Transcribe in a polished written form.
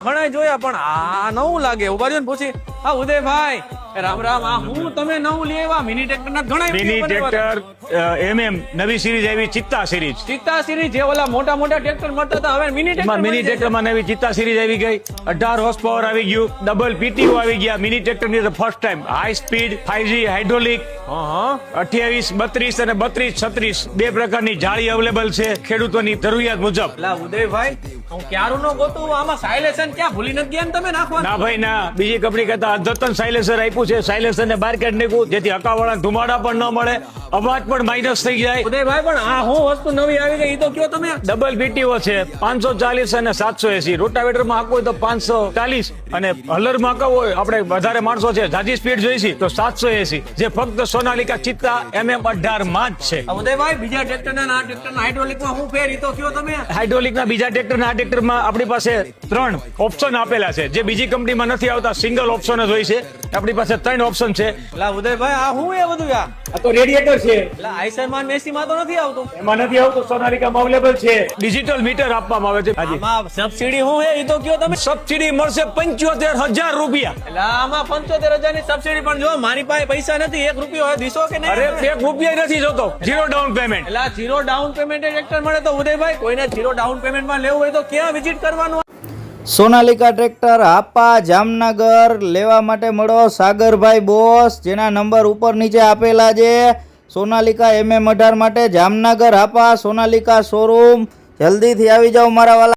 ઘણા જોયા પણ આ નવું લાગે. ઉભા રહ્યો ને પૂછી હા ઉદયભાઈ રામ રામ. આ હું તમે નવું લેવા મિની ટ્રેક્ટર ના ઘણા મિની ટ્રેક્ટર MM નવી સિરીઝ આવી ચિત્તા સિરીઝ. ચિત્તા સિરીઝ જે ઓલા મોટા મોટા ટ્રેક્ટર મળતા હતા હવે મિની ટ્રેક્ટર માં નવી ચિત્તા સિરીઝ આવી ગઈ. 18 હોર્સ પાવર આવી ગયું. ડબલ PTO આવી ગયા મિની ટ્રેક્ટર ની first time. High speed 5G hydraulic 28 32 અને 32 36 બે પ્રકારની જાળી અવેલેબલ છે ખેડૂતોની જરૂરિયાત મુજબ. ઉદયભાઈ હું ક્યારું નો ગોતું આમાં સાયલેશન ક્યાં ભૂલી નથી ગયા ને તમે નાખવા? ના ભાઈ ના, બીજી કંપની કરતા અદ્યતન સાયલેન્સર આપ્યું છે. સાયલેન્સર ને બહાર કાઢી નાખ્યું જેથી હકાવાળા ધુમાડા પણ ન મળે, અવાજ પણ માઇનસ થઈ જાય. ઉદયભાઈ પણ આ હું વસ્તુ નવી આવી ગઈ તો કયો તમે? ડબલ PTO છે 540 અને 780. રોટાવેટર માં હાંકવું હોય તો 540 અને હલર માં હાંકવું હોય આપણે વધારે માણસો છે જાજી સ્પીડ જોઈશી તો 780 જે ફક્ત સોનાલિકા ચિત્તા MM18 માં જ છે. ઉદયભાઈ બીજા ટ્રેક્ટર ના ટ્રેક્ટર ના હાઇડ્રોલિક માં હું ફેર ઈ તો કયો તમે? હાઇડ્રોલિક ના બીજા ટ્રેક્ટર ના ટ્રેક્ટર માં આપણી પાસે 3 ઓપ્શન આપેલા છે જે બીજી કંપનીમાં નથી આવતા. સિંગલ ઓપ્શન જ હોય છે. આપણી પાસે 3 ઓપ્શન છે. ઉદયભાઈ આ હું એ બધું આ તો રેડિએટર છે. આઈસરમાં મેસી માં તો નથી આવતું. એમાં નથી આવતું. સોનાલિકામાં અવેલેબલ છે. ડિજિટલ મીટર આપવામાં આવે છે. આમાં સબસિડી હું હે ઈ તો કયો તમે? સબસિડી મળશે 75,000 રૂપિયા. એટલે આમાં 75,000 ની સબસિડી પણ જો મારી પાસે પૈસા નથી 1 રૂપિયો દીશો કે નહીં? અરે 1 રૂપિયા નથી જોતો. 0 ડાઉન પેમેન્ટ. એટલે ઝીરો ડાઉન પેમેન્ટ ટ્રેક્ટર મળે તો ઉદયભાઈ કોઈને ઝીરો ડાઉન પેમેન્ટ માં લેવું હોય તો ક્યાં વિઝિટ કરવાનું? સોનાલિકા ટ્રેક્ટર હાપા જામનગર લેવા માટે મળો સાગરભાઈ બોસ, જેના નંબર ઉપર નીચે આપેલા છે. સોનાલિકા MM18 માટે જામનગર હાપા સોનાલિકા શોરૂમ. જલ્દીથી આવી જાઓ મારા વાલા.